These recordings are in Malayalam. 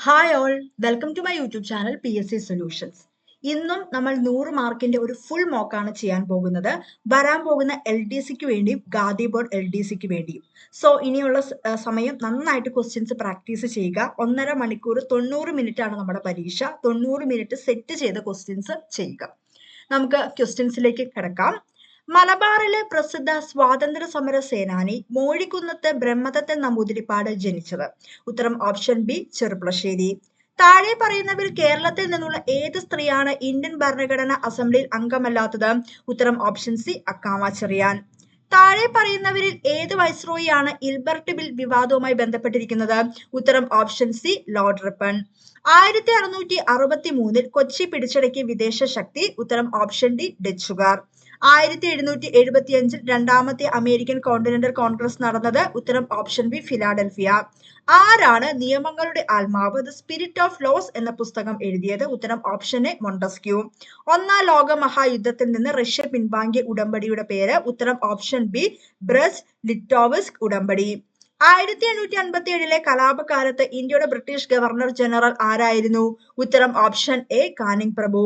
Hi all, welcome to my YouTube channel PSC solutions. ഇന്നും നമ്മൾ 100 മാർക്കിന്റെ ഒരു ഫുൾ മോക്കാണ് ചെയ്യാൻ പോകുന്നത്. വരാൻ പോകുന്ന LDCക്ക് വേണ്ടിയും ഗാദി ബോർഡ് LDCക്ക് വേണ്ടിയും. സോ ഇനിയുള്ള സമയം നന്നായിട്ട് ക്വസ്റ്റ്യൻസ് പ്രാക്ടീസ് ചെയ്യുക. 1.5 മണിക്കൂർ 90 മിനിറ്റ് ആണ് നമ്മുടെ പരീക്ഷ. 90 മിനിറ്റ് സെറ്റ് ചെയ്ത ക്വസ്റ്റ്യൻസ് ചെയ്യുക. നമുക്ക് ക്വസ്റ്റ്യൻസിലേക്ക് കിടക്കാം. മലബാറിലെ പ്രസിദ്ധ സ്വാതന്ത്ര്യ സമര സേനാനി മോഴിക്കുന്നത്ത് ബ്രഹ്മദത്തൻ നമ്പൂതിരിപ്പാട് ജനിച്ചത്. ഉത്തരം ഓപ്ഷൻ ബി ചെറുപ്പളശ്ശേരി. താഴെ പറയുന്നവരിൽ കേരളത്തിൽ നിന്നുള്ള ഏത് സ്ത്രീയാണ് ഇന്ത്യൻ ഭരണഘടനാ അസംബ്ലിയിൽ അംഗമല്ലാത്തത്? ഉത്തരം ഓപ്ഷൻ സി അക്കാമ ചെറിയാൻ. താഴെ പറയുന്നവരിൽ ഏത് വൈസ്രോയിയാണ് ഇൽബർട്ട് ബിൽ വിവാദവുമായി ബന്ധപ്പെട്ടിരിക്കുന്നത്? ഉത്തരം option C Lord Ripon. 1663 Kochi പിടിച്ചടക്കിയ വിദേശ ശക്തി? ഉത്തരം ഓപ്ഷൻ ഡി ഡച്ചുകാർ. 1775 രണ്ടാമത്തെ അമേരിക്കൻ കോണ്ടിനെന്റൽ കോൺഗ്രസ് നടന്നത്? ഉത്തരം ഓപ്ഷൻ ബി ഫിലാഡൽഫിയ. ആരാണ് നിയമങ്ങളുടെ ആത്മാവ് ദ സ്പിരിറ്റ് ഓഫ് ലോസ് എന്ന പുസ്തകം എഴുതിയത്? ഉത്തരം ഓപ്ഷൻ എ മൊണ്ടസ്ക്യൂ. ഒന്നാം ലോക മഹായുദ്ധത്തിൽ നിന്ന് റഷ്യ പിൻവാങ്ങിയ ഉടമ്പടിയുടെ പേര്? ഉത്തരം ഓപ്ഷൻ ബി ബ്രസ്റ്റ് ലിറ്റോവ്സ്ക് ഉടമ്പടി. 1857 കലാപകാലത്ത് ഇന്ത്യയുടെ ബ്രിട്ടീഷ് ഗവർണർ ജനറൽ ആരായിരുന്നു? ഉത്തരം ഓപ്ഷൻ എ കാനിങ് പ്രഭു.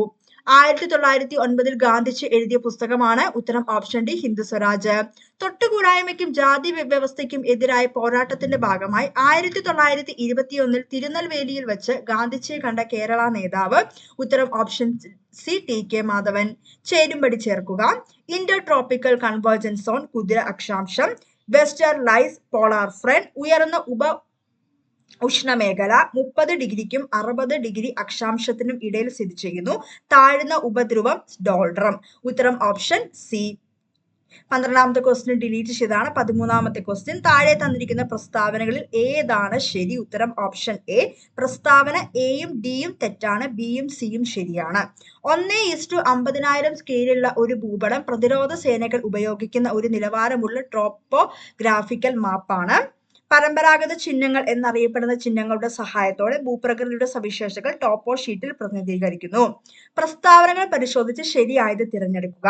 1909 ഗാന്ധിജി എഴുതിയ പുസ്തകമാണ്? ഉത്തരം ഓപ്ഷൻ ഡി ഹിന്ദു സ്വരാജ്. തൊട്ടുകൂടായ്മയ്ക്കും ജാതി വ്യവസ്ഥയ്ക്കും എതിരായ പോരാട്ടത്തിന്റെ ഭാഗമായി 1921 തിരുനെൽവേലിയിൽ വെച്ച് ഗാന്ധിജിയെ കണ്ട കേരള നേതാവ്? ഉത്തരം ഓപ്ഷൻ സി TK മാധവൻ. ചേരുംപടി ചേർക്കുക. ഇന്റർ ട്രോപ്പിക്കൽ കൺവേർജൻസ് സോൺ കുതിര അക്ഷാംശം. വെസ്റ്റർ ലൈസ് പോളാർ ഫ്രണ്ട് ഉയർന്ന ഉഷ്ണമേഖല 30 ഡിഗ്രിക്കും 60 ഡിഗ്രി അക്ഷാംശത്തിനും ഇടയിൽ സ്ഥിതി ചെയ്യുന്നു. താഴ്ന്ന ഉപധ്രുവം ഡോൾഡ്രം. ഉത്തരം ഓപ്ഷൻ സി. 12ാമത്തെ ക്വസ്റ്റ്യൻ ഡിലീറ്റ് ചെയ്താണ്. 13ാമത്തെ ക്വസ്റ്റ്യൻ താഴെ തന്നിരിക്കുന്ന പ്രസ്താവനകളിൽ ഏതാണ് ശരി? ഉത്തരം ഓപ്ഷൻ എ. പ്രസ്താവന എയും ഡിയും തെറ്റാണ്, ബിയും സിയും ശരിയാണ്. 1:50,000 സ്കെയിലുള്ള ഒരു ഭൂപടം പ്രതിരോധ സേനകൾ ഉപയോഗിക്കുന്ന ഒരു നിലവാരമുള്ള ടോപ്പോഗ്രാഫിക്കൽ മാപ്പാണ്. പരമ്പരാഗത ചിഹ്നങ്ങൾ എന്നറിയപ്പെടുന്ന ചിഹ്നങ്ങളുടെ സഹായത്തോടെ ഭൂപ്രകൃതിയുടെ സവിശേഷതകൾ ടോപ്പോ ഷീറ്റിൽ പ്രതിനിധീകരിക്കുന്നു. പ്രസ്താവനകൾ പരിശോധിച്ച് ശരിയായത് തിരഞ്ഞെടുക്കുക.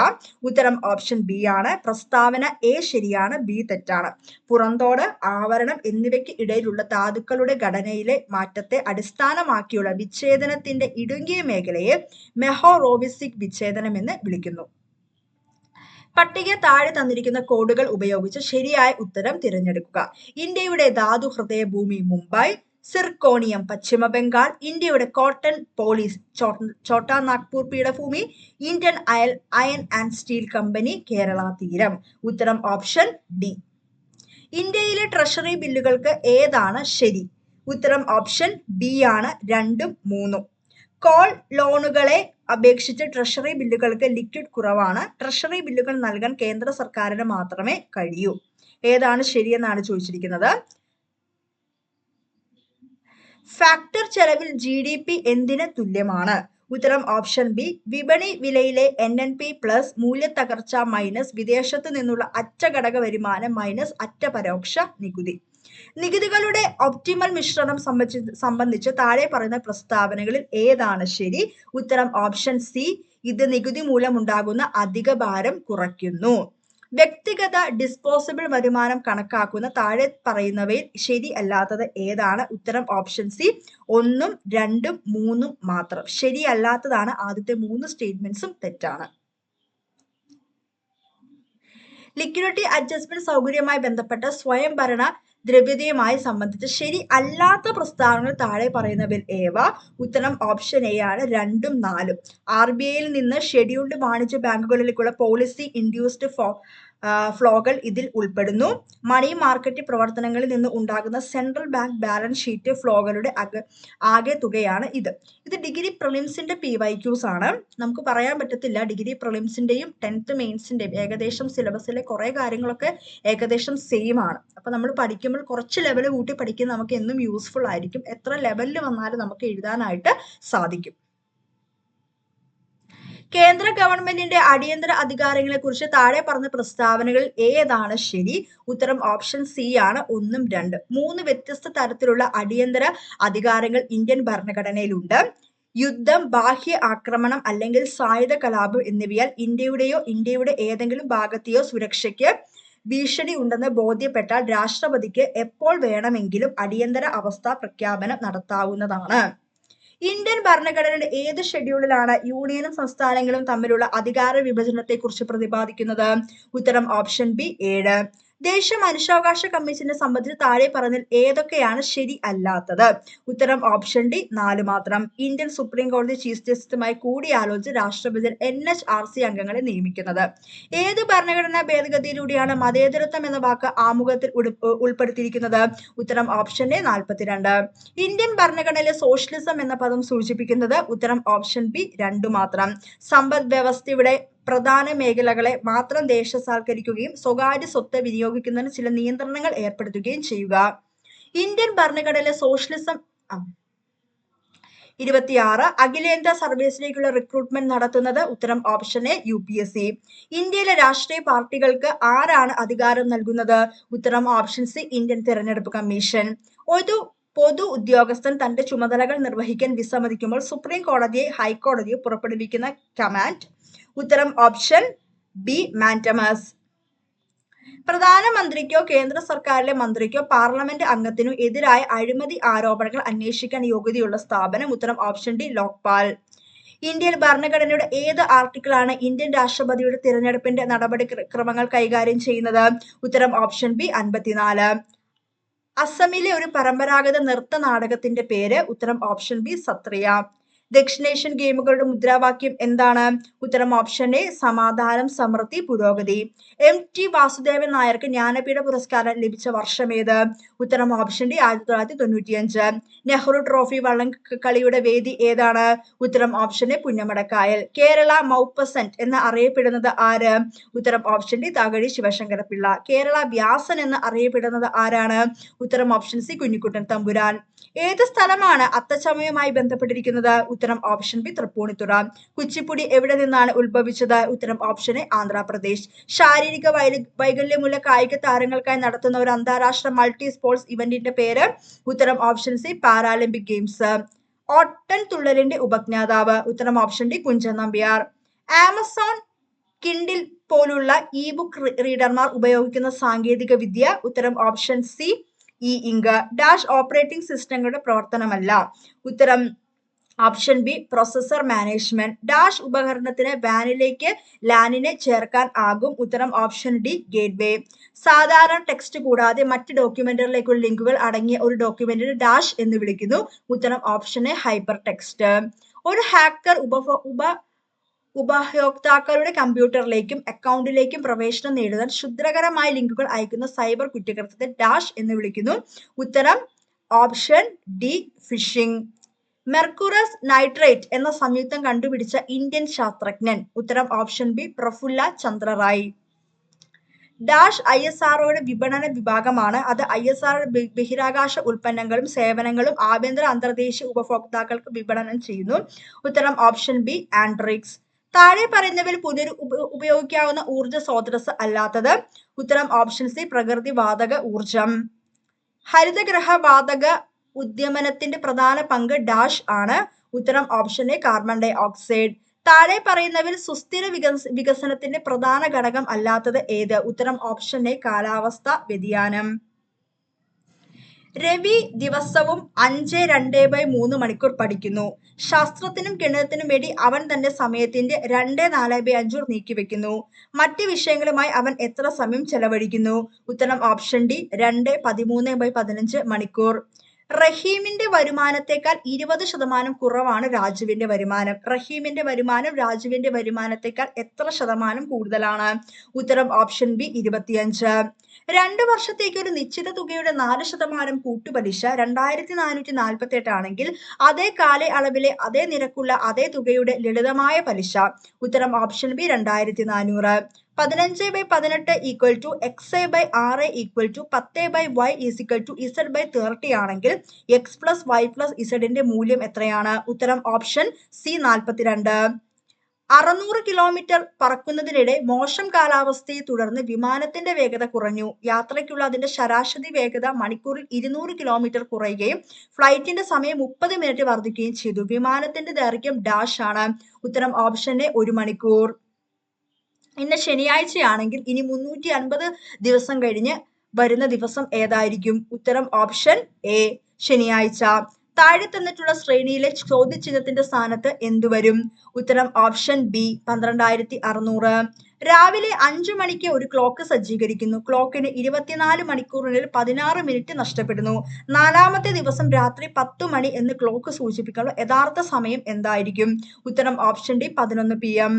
ഉത്തരം ഓപ്ഷൻ ബി ആണ്. പ്രസ്താവന എ ശരിയാണ്, ബി തെറ്റാണ്. പുറന്തോട്, ആവരണം എന്നിവയ്ക്ക് ഇടയിലുള്ള ധാതുക്കളുടെ ഘടനയിലെ മാറ്റത്തെ അടിസ്ഥാനമാക്കിയുള്ള വിച്ഛേദനത്തിന്റെ ഇടുങ്ങിയ മേഖലയെ മെഹോറോവിസിക് വിച്ഛേദനം എന്ന് വിളിക്കുന്നു. പട്ടിക താഴെ തന്നിരിക്കുന്ന കോഡുകൾ ഉപയോഗിച്ച് ശരിയായ ഉത്തരം തിരഞ്ഞെടുക്കുക. ഇന്ത്യയുടെ ധാതു ഹൃദയഭൂമി മുംബൈ. സിർക്കോണിയം പശ്ചിമ ബംഗാൾ. ഇന്ത്യയുടെ കോട്ടൺ പോളീസ് ഛോട്ടാ നാഗ്പൂർ പീഠഭൂമി. Indian iron and steel company Kerala തീരം. ഉത്തരം ഓപ്ഷൻ ഡി. ഇന്ത്യയിലെ ട്രഷറി ബില്ലുകൾക്ക് ഏതാണ് ശരി? ഉത്തരം ഓപ്ഷൻ ബി ആണ്, 2ഉം 3ഉം. കോൾ ലോണുകളെ അപേക്ഷിച്ച് ട്രഷറി ബില്ലുകൾക്ക് ലിക്വിഡ് കുറവാണ്. ട്രഷറി ബില്ലുകൾ നൽകാൻ കേന്ദ്ര സർക്കാരിന് മാത്രമേ കഴിയൂ. ഏതാണ് ശരിയെന്നാണ് ചോദിച്ചിരിക്കുന്നത്. ഫാക്ടർ ചെലവിൽ GDP എന്തിന് തുല്യമാണ്? ഉത്തരം ഓപ്ഷൻ ബി. വിപണി വിലയിലെ NNP പ്ലസ് മൂല്യത്തകർച്ച മൈനസ് വിദേശത്ത് നിന്നുള്ള അറ്റ ഘടക വരുമാനം മൈനസ് അറ്റ പരോക്ഷ നികുതി. നികുതികളുടെ ഒപ്റ്റിമൽ മിശ്രണം സംബന്ധിച്ച് താഴെ പറയുന്ന പ്രസ്താവനകളിൽ ഏതാണ് ശരി? ഉത്തരം ഓപ്ഷൻ സി. ഇത് നികുതി മൂലമുണ്ടാകുന്ന അധിക ഭാരം കുറയ്ക്കുന്നു. വ്യക്തിഗത ഡിസ്പോസബിൾ വരുമാനം കണക്കാക്കുന്ന താഴെ പറയുന്നവയിൽ ശരി അല്ലാത്തത് ഏതാണ്? ഉത്തരം ഓപ്ഷൻ സി. 1ഉം 2ഉം 3ഉം മാത്രം. ശരിയല്ലാത്തതാണ് ആദ്യത്തെ 3 സ്റ്റേറ്റ്മെന്റ്സും തെറ്റാണ്. ലിക്വിഡിറ്റി അഡ്ജസ്റ്റ്മെന്റ് സൗകര്യവുമായി ബന്ധപ്പെട്ട സ്വയംഭരണ ദ്രവ്യതയുമായി സംബന്ധിച്ച് ശരി അല്ലാത്ത പ്രസ്താവനകൾ താഴെ പറയുന്നവയിൽ ഏവ? ഉത്തരം ഓപ്ഷൻ എ ആണ്, 2ഉം 4ഉം. RBIയിൽ നിന്ന് ഷെഡ്യൂൾഡ് വാണിജ്യ ബാങ്കുകളിലേക്കുള്ള പോളിസി ഇൻഡ്യൂസ്ഡ് ഫ്ലോകൾ ഇതിൽ ഉൾപ്പെടുന്നു. മണി മാർക്കറ്റ് പ്രവർത്തനങ്ങളിൽ നിന്ന് ഉണ്ടാകുന്ന സെൻട്രൽ ബാങ്ക് ബാലൻസ് ഷീറ്റ് ഫ്ലോകളുടെ ആകെ തുകയാണ് ഇത്. ഇത് ഡിഗ്രി പ്രിലിംസിന്റെ PYQs ആണ്. നമുക്ക് പറയാൻ പറ്റത്തില്ല, ഡിഗ്രി പ്രിലിംസിന്റെയും 10th മെയിൻസിന്റെയും ഏകദേശം സിലബസിലെ കുറെ കാര്യങ്ങളൊക്കെ ഏകദേശം സെയിം ആണ്. അപ്പൊ നമ്മൾ പഠിക്കുമ്പോൾ കുറച്ച് ലെവൽ കൂട്ടി പഠിക്കുന്നത് നമുക്ക് എന്നും യൂസ്ഫുൾ ആയിരിക്കും. എത്ര ലെവലിൽ വന്നാലും നമുക്ക് എഴുതാനായിട്ട് സാധിക്കും. കേന്ദ്ര ഗവൺമെന്റിന്റെ അടിയന്തര അധികാരങ്ങളെ കുറിച്ച് താഴെ പറഞ്ഞ പ്രസ്താവനകളിൽ ഏതാണ് ശരി? ഉത്തരം ഓപ്ഷൻ സി ആണ്, 1ഉം 2ഉം. 3 വ്യത്യസ്ത തരത്തിലുള്ള അടിയന്തര അധികാരങ്ങൾ ഇന്ത്യൻ ഭരണഘടനയിലുണ്ട്. യുദ്ധം, ബാഹ്യ ആക്രമണം അല്ലെങ്കിൽ സായുധ കലാപം എന്നിവയാൽ ഇന്ത്യയുടെ ഏതെങ്കിലും ഭാഗത്തെയോ സുരക്ഷയ്ക്ക് ഭീഷണി ഉണ്ടെന്ന് ബോധ്യപ്പെട്ടാൽ രാഷ്ട്രപതിക്ക് എപ്പോൾ വേണമെങ്കിലും അടിയന്തര അവസ്ഥാ പ്രഖ്യാപനം നടത്താവുന്നതാണ്. ഇന്ത്യൻ ഭരണഘടനയുടെ ഏത് ഷെഡ്യൂളിലാണ് യൂണിയനും സംസ്ഥാനങ്ങളും തമ്മിലുള്ള അധികാര വിഭജനത്തെക്കുറിച്ച് പ്രതിപാദിക്കുന്നത്? ഉത്തരം ഓപ്ഷൻ ബി 7. ദേശീയ മനുഷ്യാവകാശ കമ്മീഷനെ സംബന്ധിച്ച് താഴെ പറഞ്ഞതിൽ ഏതൊക്കെയാണ് ശരി അല്ലാത്തത്? ഉത്തരം ഓപ്ഷൻ ഡി 4 മാത്രം. ഇന്ത്യൻ സുപ്രീം കോടതി ചീഫ് ജസ്റ്റിസുമായി കൂടിയാലോചിച്ച് രാഷ്ട്രപതി NHRC അംഗങ്ങളെ നിയമിക്കുന്നത്. ഏത് ഭരണഘടനാ ഭേദഗതിയിലൂടെയാണ് മതേതരത്വം എന്ന വാക്ക് ആമുഖത്തിൽ ഉൾപ്പെടുത്തിയിരിക്കുന്നത്? ഉത്തരം ഓപ്ഷൻ എ 42. ഇന്ത്യൻ ഭരണഘടനയിലെ സോഷ്യലിസം എന്ന പദം സൂചിപ്പിക്കുന്നത്? ഉത്തരം ഓപ്ഷൻ ബി 2 മാത്രം. സമ്പദ് വ്യവസ്ഥയുടെ പ്രധാന മേഖലകളെ മാത്രം ദേശസാൽക്കരിക്കുകയും സ്വകാര്യ സ്വത്ത് വിനിയോഗിക്കുന്നതിന് ചില നിയന്ത്രണങ്ങൾ ഏർപ്പെടുത്തുകയും ചെയ്യുക. ഇന്ത്യൻ ഭരണഘടനയിലെ സോഷ്യലിസം 26. അഖിലേന്ത്യാ സർവീസിലേക്കുള്ള റിക്രൂട്ട്മെന്റ് നടത്തുന്നത്? ഉത്തരം ഓപ്ഷൻ എ UPSC. ഇന്ത്യയിലെ രാഷ്ട്രീയ പാർട്ടികൾക്ക് ആരാണ് അധികാരം നൽകുന്നത്? ഉത്തരം ഓപ്ഷൻ സി ഇന്ത്യൻ തെരഞ്ഞെടുപ്പ് കമ്മീഷൻ. ഒരു പൊതു ഉദ്യോഗസ്ഥൻ തന്റെ ചുമതലകൾ നിർവഹിക്കാൻ വിസമ്മതിക്കുമ്പോൾ സുപ്രീം കോടതിയെ ഹൈക്കോടതിയെ പുറപ്പെടുവിക്കുന്ന കമാൻഡ്? ഉത്തരം ഓപ്ഷൻ ബി മാൻഡമസ്. പ്രധാനമന്ത്രിക്കോ കേന്ദ്ര സർക്കാരിലെ മന്ത്രിക്കോ പാർലമെന്റ് അംഗത്തിനോ എതിരായ അഴിമതി ആരോപണങ്ങൾ അന്വേഷിക്കാൻ യോഗ്യതയുള്ള സ്ഥാപനം? ഉത്തരം ഓപ്ഷൻ ഡി ലോക്പാൽ. ഇന്ത്യൻ ഭരണഘടനയുടെ ഏത് ആർട്ടിക്കിളാണ് ഇന്ത്യൻ രാഷ്ട്രപതിയുടെ തിരഞ്ഞെടുപ്പിന്റെ നടപടിക്രമങ്ങൾ കൈകാര്യം ചെയ്യുന്നത്? ഉത്തരം ഓപ്ഷൻ ബി 54. അസമിലെ ഒരു പരമ്പരാഗത നൃത്ത നാടകത്തിന്റെ പേര്? ഉത്തരം ഓപ്ഷൻ ബി സത്രിയ. ദക്ഷിണേഷ്യൻ ഗെയിമുകളുടെ മുദ്രാവാക്യം എന്താണ്? ഉത്തരം ഓപ്ഷൻ എ സമാധാനം, സമൃദ്ധി, പുരോഗതി. MT വാസുദേവൻ നായർക്ക് ജ്ഞാനപീഠ പുരസ്കാരം ലഭിച്ച വർഷമേത്? ഉത്തരം ഓപ്ഷൻ ഡി 1995. നെഹ്റു ട്രോഫി വള്ളംകളിയുടെ വേദി ഏതാണ്? ഉത്തരം ഓപ്ഷൻ എ പുന്നമടക്കായൽ. കേരള മൗപ്പസന്റ് എന്ന് അറിയപ്പെടുന്നത് ആര്? ഉത്തരം ഓപ്ഷൻ ഡി തകഴി ശിവശങ്കരപിള്ള. കേരള വ്യാസൻ എന്ന് അറിയപ്പെടുന്നത് ആരാണ്? ഉത്തരം ഓപ്ഷൻ സി കുഞ്ഞിക്കുട്ടൻ തമ്പുരാൻ. ഏത് സ്ഥലമാണ് അത്തച്ചമയവുമായി ബന്ധപ്പെട്ടിരിക്കുന്നത്? ഉത്തരം ഓപ്ഷൻ ബി തൃപ്പൂണിത്തുറ. കുച്ചിപ്പുടി എവിടെ നിന്നാണ് ഉത്ഭവിച്ചത്? ഉത്തരം ഓപ്ഷൻ എ ആന്ധ്രാപ്രദേശ്. ശാരീരിക വൈകല്യമുള്ള കായിക താരങ്ങൾക്കായി നടത്തുന്ന ഒരു അന്താരാഷ്ട്ര മൾട്ടി സ്പോർട്സ് ഇവന്റിന്റെ പേര്? ഉത്തരം ഓപ്ഷൻ സി പാരാലിമ്പിക് ഗെയിംസ്. ഓട്ടൻ തുള്ളലിന്റെ ഉപജ്ഞാതാവ്? ഉത്തരം option D Kunchan Nambiar. Amazon Kindle പോലുള്ള ബുക്ക് റീഡർമാർ ഉപയോഗിക്കുന്ന സാങ്കേതിക വിദ്യ? ഉത്തരം option C ink. Dash operating സിസ്റ്റങ്ങളുടെ പ്രവർത്തനമല്ല? ഉത്തരം option B processor management. Dash ഉപകരണത്തിന് വാനിലേക്ക് ലാനിനെ ചേർക്കാൻ ആകും? ഉത്തരം ഓപ്ഷൻ ഡി ഗേറ്റ്വേ. സാധാരണ ടെക്സ്റ്റ് കൂടാതെ മറ്റ് ഡോക്യുമെന്റുകളിലേക്കുള്ള ലിങ്കുകൾ അടങ്ങിയ ഒരു ഡോക്യുമെന്റിനെ ഡാഷ് എന്ന് വിളിക്കുന്നു? ഉത്തരം ഓപ്ഷൻ എ ഹൈപ്പർ ടെക്സ്റ്റ്. ഒരു ഹാക്കർ ഉപഭോക്താക്കളുടെ കമ്പ്യൂട്ടറിലേക്കും അക്കൗണ്ടിലേക്കും പ്രവേശനം നേടുവാൻ ക്ഷുദ്രകരമായ ലിങ്കുകൾ അയക്കുന്ന സൈബർ കുറ്റകൃത്യത്തെ ഡാഷ് എന്ന് വിളിക്കുന്നു? ഉത്തരം option D phishing. Mercurous nitrate എന്ന സംയുക്തം കണ്ടുപിടിച്ച ഇന്ത്യൻ ശാസ്ത്രജ്ഞൻ? ഉത്തരം ഓപ്ഷൻ ബി പ്രഫുല്ല ചന്ദ്ര റായ്. ഡാഷ് ISROയുടെ വിപണന വിഭാഗമാണ്. അത് ISRO ബഹിരാകാശ ഉൽപ്പന്നങ്ങളും സേവനങ്ങളും ആഭ്യന്തര അന്തർദേശീയ ഉപഭോക്താക്കൾക്ക് വിപണനം ചെയ്യുന്നു? ഉത്തരം ഓപ്ഷൻ ബി ആൻഡ്രിക്സ്. താഴെ പറയുന്നവയിൽ ഉപയോഗിക്കാവുന്ന ഊർജ സ്രോതസ് അല്ലാത്തത്? ഉത്തരം ഓപ്ഷൻ സി പ്രകൃതി വാതക ഊർജം. ഹരിതഗ്രഹ വാതക ഉദ്യമനത്തിന്റെ പ്രധാന പങ്ക് ഡാഷ് ആണ്? ഉത്തരം option A carbon dioxide. താഴെ പറയുന്നവയിൽ സുസ്ഥിര വികസനത്തിന്റെ പ്രധാന ഘടകം അല്ലാത്തത് ഏത്? ഉത്തരം ഓപ്ഷൻ എ കാലാവസ്ഥാ വ്യതിയാനം. രവി ദിവസവും 5-2/3 മണിക്കൂർ പഠിക്കുന്നു. ശാസ്ത്രത്തിനും ഗണിതത്തിനും വേണ്ടി അവൻ തന്റെ സമയത്തിന്റെ 2/4/5 നീക്കിവെക്കുന്നു. മറ്റ് വിഷയങ്ങളുമായി അവൻ എത്ര സമയം ചെലവഴിക്കുന്നു? ഉത്തരം ഓപ്ഷൻ ഡി 2-13/15 മണിക്കൂർ. റഹീമിന്റെ വരുമാനത്തെക്കാൾ 20% കുറവാണ് രാജുവിന്റെ വരുമാനം. റഹീമിന്റെ വരുമാനം രാജുവിന്റെ വരുമാനത്തെക്കാൾ എത്ര ശതമാനം കൂടുതലാണ്? ഉത്തരം ഓപ്ഷൻ ബി 25. 2 വർഷത്തേക്ക് ഒരു നിശ്ചിത തുകയുടെ 4% കൂട്ടുപലിശ 2448 ആണെങ്കിൽ അതേ കാലയളവിലെ അതേ നിരക്കുള്ള അതേ തുകയുടെ ലളിതമായ പലിശ? ഉത്തരം option B 2400. 15/18 equal to x/6 equal to 10/y equal to z/30 ആണെങ്കിൽ x+y+zന്റെ മൂല്യം എത്രയാണ്? ഉത്തരം ഓപ്ഷൻ സി 42. 600 കിലോമീറ്റർ പറക്കുന്നതിനിടെ മോശം കാലാവസ്ഥയെ തുടർന്ന് വിമാനത്തിന്റെ വേഗത കുറഞ്ഞു. യാത്രയ്ക്കുള്ള അതിന്റെ ശരാശരി വേഗത മണിക്കൂറിൽ 200 കിലോമീറ്റർ കുറയുകയും ഫ്ലൈറ്റിന്റെ സമയം 30 മിനിറ്റ് വർദ്ധിക്കുകയും ചെയ്തു. വിമാനത്തിന്റെ ദൈർഘ്യം ഡാഷ് ആണ്? ഉത്തരം ഓപ്ഷൻ എ 1 മണിക്കൂർ. ഇന്ന് ശനിയാഴ്ചയാണെങ്കിൽ ഇനി 350 ദിവസം കഴിഞ്ഞ് വരുന്ന ദിവസം ഏതായിരിക്കും? ഉത്തരം ഓപ്ഷൻ എ ശനിയാഴ്ച. താഴെ തന്നിട്ടുള്ള ശ്രേണിയിലെ ചോദ്യചിഹ്നത്തിന്റെ സ്ഥാനത്ത് എന്തു വരും? ഉത്തരം ഓപ്ഷൻ ബി 12600. രാവിലെ 5 മണിക്ക് ഒരു ക്ലോക്ക് സജ്ജീകരിക്കുന്നു. ക്ലോക്കിന് 24 മണിക്കൂറിനുള്ളിൽ 16 മിനിറ്റ് നഷ്ടപ്പെടുന്നു. 4-ാമത്തെ ദിവസം രാത്രി 10 മണി എന്ന് ക്ലോക്ക് സൂചിപ്പിക്കാനുള്ള യഥാർത്ഥ സമയം എന്തായിരിക്കും? ഉത്തരം ഓപ്ഷൻ ഡി 11 PM.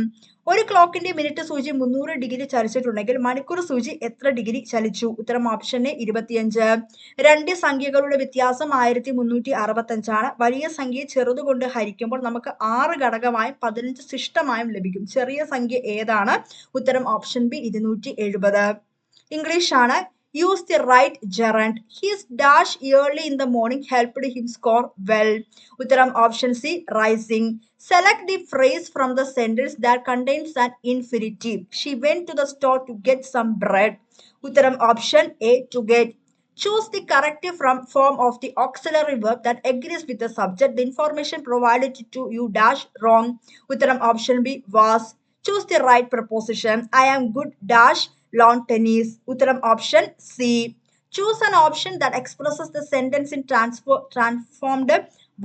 ഒരു ക്ലോക്കിന്റെ മിനിറ്റ് സൂചി 300 ഡിഗ്രി ചലിച്ചിട്ടുണ്ടെങ്കിൽ മണിക്കൂർ സൂചി എത്ര ഡിഗ്രി ചലിച്ചു? ഉത്തരം ഓപ്ഷൻ എ 25. രണ്ട് സംഖ്യകളുടെ വ്യത്യാസം 1365 വലിയ സംഖ്യയെ ചെറുതുകൊണ്ട് ഹരിക്കുമ്പോൾ നമുക്ക് 6 ഘടകമായും 15 ശിഷ്ടമായും ലഭിക്കും. ചെറിയ സംഖ്യ ഏതാണ്? ഉത്തരം ഓപ്ഷൻ ബി 270. ഇംഗ്ലീഷ് ആണ്. Use the right gerund. His dash early in the morning helped him score well. Uttaram option C rising. Select the phrase from the sentence that contains an infinitive. She went to the store to get some bread. Uttaram option A to get. Choose the corrective form of the auxiliary verb that agrees with the subject. The information provided to you dash wrong. Uttaram option B was. Choose the right preposition. I am good dash lawn tennis. Uttaram option C. Choose an option that expresses the sentence in transformed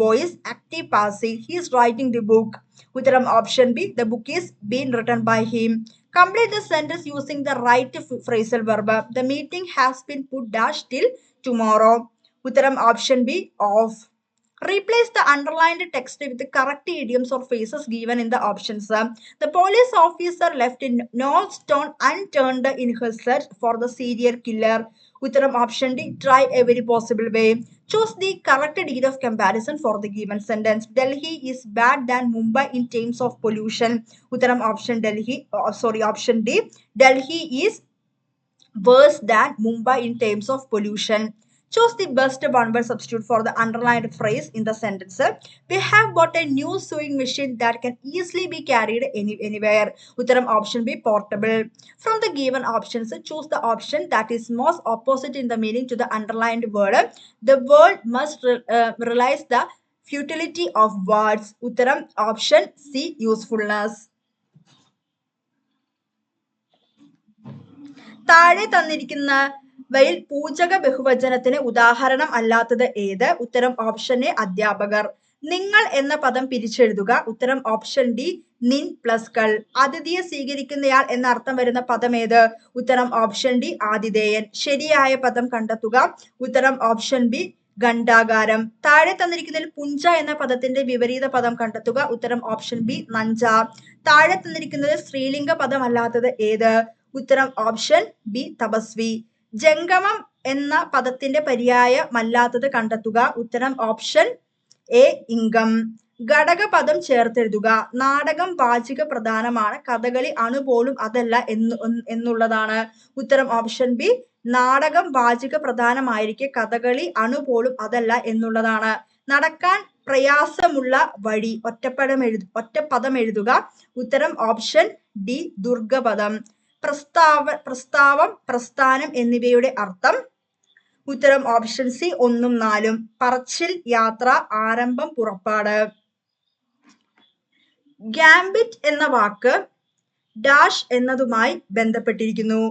voice, active, passive. He is writing the book. Uttaram option B. The book is being written by him. Complete the sentence using the right phrasal verb. The meeting has been put dash till tomorrow. Uttaram option B off. Replace the underlined text with the correct idioms or phrases given in the options. The police officer left no stone unturned in her search for the serial killer. Uttaram option D. Try every possible way. Choose the correct degree of comparison for the given sentence. Delhi is bad than Mumbai in terms of pollution. Uttaram option option D. Delhi is worse than Mumbai in terms of pollution. Choose the best one-word substitute for the underlined phrase in the sentence. We have bought a new sewing machine that can easily be carried anywhere. Uttaram option B portable. From the given options, choose the option that is most opposite in the meaning to the underlined word. The word must realize the futility of words. Uttaram option C usefulness. താഴെ തന്നിരിക്കുന്നവയിൽ പൂജക ബഹുവചനത്തിന് ഉദാഹരണം അല്ലാത്തത് ഏത്? ഉത്തരം ഓപ്ഷൻ എ അധ്യാപകർ. നിങ്ങൾ എന്ന പദം പിരിച്ചെഴുതുക. ഉത്തരം ഓപ്ഷൻ ഡി നിൻ പ്ലസ് കൾ. അതിഥിയെ സ്വീകരിക്കുന്നയാൾ എന്ന അർത്ഥം വരുന്ന പദം ഏത്? ഉത്തരം ഓപ്ഷൻ ഡി ആതിഥേയൻ. ശരിയായ പദം കണ്ടെത്തുക. ഉത്തരം ഓപ്ഷൻ ബി ഘണ്ടാകാരം. താഴെ തന്നിരിക്കുന്നതിൽ പുഞ്ച എന്ന പദത്തിന്റെ വിപരീത പദം കണ്ടെത്തുക. ഉത്തരം ഓപ്ഷൻ ബി നഞ്ച. താഴെ തന്നിരിക്കുന്നതിൽ സ്ത്രീലിംഗ പദം അല്ലാത്തത് ഏത്? ഉത്തരം ഓപ്ഷൻ ബി തപസ്വി. ജംഗമം എന്ന പദത്തിന്റെ പര്യായമല്ലാത്തത് കണ്ടെത്തുക. ഉത്തരം ഓപ്ഷൻ എ ഇംഗം. ഘടകപദം ചേർത്തെഴുതുക. നാടകം വാചിക പ്രധാനമാണ്. കഥകളി അണുപോലും അതല്ല എന്നുള്ളതാണ്. ഉത്തരം ഓപ്ഷൻ ബി നാടകം വാചിക പ്രധാനമായിരിക്കെ കഥകളി അണുപോലും അതല്ല എന്നുള്ളതാണ്. നടക്കാൻ പ്രയാസമുള്ള വഴി ഒറ്റപ്പദം എഴുതുക. ഉത്തരം ഓപ്ഷൻ ഡി ദുർഗപദം. പ്രസ്താവം പ്രസ്ഥാനം എന്നിവയുടെ അർത്ഥം. ഉത്തരം ഓപ്ഷൻ സി 1ഉം 4ഉം. പറച്ചിൽ യാത്ര ആരംഭം പുറപ്പാട്. ഗാംബിറ്റ് എന്ന വാക്ക് ഡാഷ് എന്നതുമായി ബന്ധപ്പെട്ടിരിക്കുന്നു.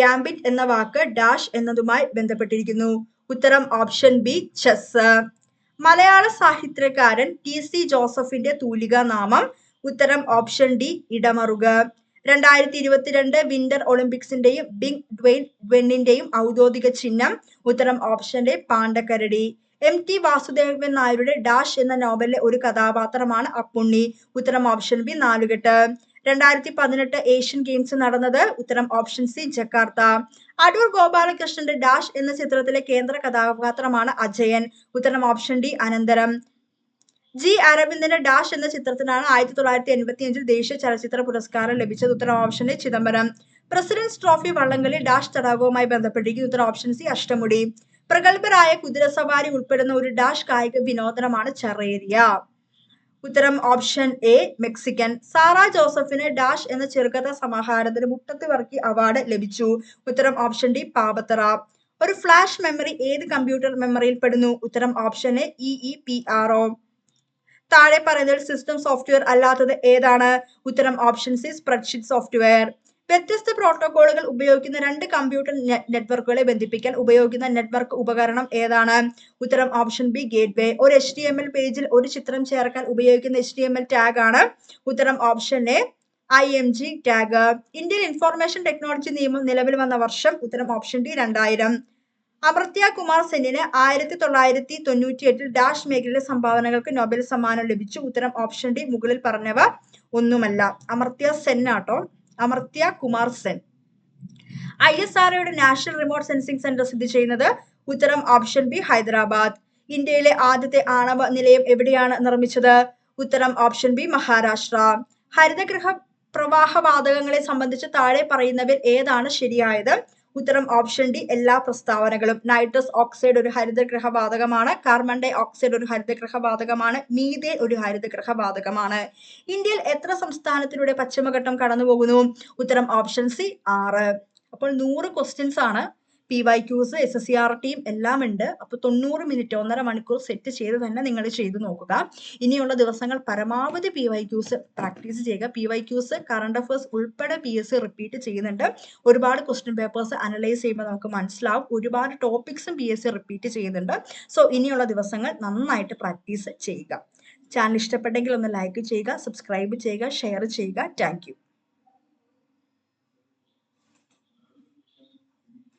ഗാംബിറ്റ് എന്ന വാക്ക് ഡാഷ് എന്നതുമായി ബന്ധപ്പെട്ടിരിക്കുന്നു. ഉത്തരം ഓപ്ഷൻ ബി ചെസ്. മലയാള സാഹിത്യകാരൻ TC ജോസഫിന്റെ തൂലികാ നാമം. ഉത്തരം ഓപ്ഷൻ ഡി ഇടമറുക. 2022 വിന്റർ ഒളിമ്പിക്സിന്റെയും ബിഗ് ഡ്വെന്നിന്റെയും ഔദ്യോഗിക ചിഹ്നം. ഉത്തരം ഓപ്ഷൻ എ പാണ്ടക്കരടി. MT വാസുദേവൻ നായരുടെ ഡാഷ് എന്ന നോവലിലെ ഒരു കഥാപാത്രമാണ് അപ്പുണ്ണി. ഉത്തരം ഓപ്ഷൻ ബി നാലുകെട്ട്. 2018 ഏഷ്യൻ ഗെയിംസ് നടന്നത്. ഉത്തരം ഓപ്ഷൻ സി ജക്കാർത്ത. അടൂർ ഗോപാലകൃഷ്ണന്റെ ഡാഷ് എന്ന ചിത്രത്തിലെ കേന്ദ്ര കഥാപാത്രമാണ് അജയൻ. ഉത്തരം ഓപ്ഷൻ ഡി അനന്തരം. G അരവിന്ദന് ഡാഷ് എന്ന ചിത്രത്തിനാണ് 1985 ദേശീയ ചലച്ചിത്ര പുരസ്കാരം ലഭിച്ചത്. ഉത്തരം option A Chidambaram. President's trophy വള്ളംകളി ഡാഷ് തടാകവുമായി ബന്ധപ്പെട്ടിരിക്കുന്നു. ഉത്തരം ഓപ്ഷൻ സി അഷ്ടമുടി. പ്രഗത്ഭരായ കുതിരസവാരി ഉൾപ്പെടുന്ന ഒരു ഡാഷ് കായിക വിനോദനമാണ് ചറേരിയ. ഉത്തരം ഓപ്ഷൻ എ മെക്സിക്കൻ. സാറ ജോസഫിന് ഡാഷ് എന്ന ചെറുകഥ സമാഹാരത്തിന് മുട്ടത്ത് വർക്കി അവാർഡ് ലഭിച്ചു. ഉത്തരം ഓപ്ഷൻ ഡി പാപത്തറ. ഒരു ഫ്ലാഷ് മെമ്മറി ഏത് കമ്പ്യൂട്ടർ മെമ്മറിയിൽ പെടുന്നു? ഉത്തരം ഓപ്ഷൻ എ EEPRO. താഴെ പറയുന്നതിൽ സിസ്റ്റം സോഫ്റ്റ്വെയർ അല്ലാത്തത് ഏതാണ്? ഉത്തരം ഓപ്ഷൻ സി സ്പ്രെഡ്ഷീറ്റ് സോഫ്റ്റ്വെയർ. വ്യത്യസ്ത പ്രോട്ടോകോളുകൾ ഉപയോഗിക്കുന്ന രണ്ട് കമ്പ്യൂട്ടർ നെറ്റ്വർക്കുകളെ ബന്ധിപ്പിക്കാൻ ഉപയോഗിക്കുന്ന നെറ്റ്വർക്ക് ഉപകരണം ഏതാണ്? ഉത്തരം ഓപ്ഷൻ ബി ഗേറ്റ്വേ. ഒരു HTML പേജിൽ ഒരു ചിത്രം ചേർക്കാൻ ഉപയോഗിക്കുന്ന HTML ടാഗ് ആണ് ഉത്തരം option A IMG tag. Indian information technology നിയമം നിലവിൽ വന്ന വർഷം ഉത്തരം ഓപ്ഷൻ ഡി 2000. അമർത്യ കുമാർ സെന്നിന് 1998 ഡാഷ് മേഖലയിലെ സംഭാവനകൾക്ക് നൊബേൽ സമ്മാനം ലഭിച്ചു. ഉത്തരം ഓപ്ഷൻ ഡി മുകളിൽ പറഞ്ഞവ ഒന്നുമല്ല. അമർത്യ സെൻ ആട്ടോ, അമർത്യ കുമാർ സെൻ. ISROയുടെ നാഷണൽ റിമോട്ട് സെൻസിംഗ് സെന്റർ സ്ഥിതി ചെയ്യുന്നത് ഉത്തരം ഓപ്ഷൻ ബി ഹൈദരാബാദ്. ഇന്ത്യയിലെ ആദ്യത്തെ ആണവ നിലയം എവിടെയാണ് നിർമ്മിച്ചത്? ഉത്തരം ഓപ്ഷൻ ബി മഹാരാഷ്ട്ര. ഹരിതഗൃഹ പ്രവാഹ വാതകങ്ങളെ സംബന്ധിച്ച് താഴെ പറയുന്നവയിൽ ഏതാണ് ശരിയായത്? ഉത്തരം ഓപ്ഷൻ ഡി എല്ലാ പ്രസ്താവനകളും. നൈട്രസ് ഓക്സൈഡ് ഒരു ഹരിതഗൃഹ വാതകമാണ്. കാർബൺ ഡൈ ഓക്സൈഡ് ഒരു ഹരിതഗൃഹ വാതകമാണ്. മീഥേൻ ഒരു ഹരിതഗൃഹ വാതകമാണ്. ഇന്ത്യയിൽ എത്ര സംസ്ഥാനത്തിലൂടെ പശ്ചിമഘട്ടം കടന്നു പോകുന്നു? ഉത്തരം ഓപ്ഷൻ സി 6. അപ്പോൾ 100 ക്വസ്റ്റ്യൻസ് ആണ്. PYQs SSCRTയും എല്ലാം ഉണ്ട്. അപ്പോൾ 90 മിനിറ്റ് 1.5 മണിക്കൂർ സെറ്റ് ചെയ്ത് തന്നെ നിങ്ങൾ ചെയ്തു നോക്കുക. ഇനിയുള്ള ദിവസങ്ങൾ പരമാവധി PYQs പ്രാക്ടീസ് ചെയ്യുക. PYQs കറണ്ട് അഫയേഴ്സ് ഉൾപ്പെടെ PSC റിപ്പീറ്റ് ചെയ്യുന്നുണ്ട്. ഒരുപാട് ക്വസ്റ്റ്യൻ പേപ്പേഴ്സ് അനലൈസ് ചെയ്യുമ്പോൾ നമുക്ക് മനസ്സിലാവും. ഒരുപാട് ടോപ്പിക്സും PSC റിപ്പീറ്റ് ചെയ്യുന്നുണ്ട്. സോ ഇനിയുള്ള ദിവസങ്ങൾ നന്നായിട്ട് പ്രാക്ടീസ് ചെയ്യുക. ചാനൽ ഇഷ്ടപ്പെട്ടെങ്കിൽ ഒന്ന് ലൈക്ക് ചെയ്യുക, സബ്സ്ക്രൈബ് ചെയ്യുക, ഷെയർ ചെയ്യുക. Thank you.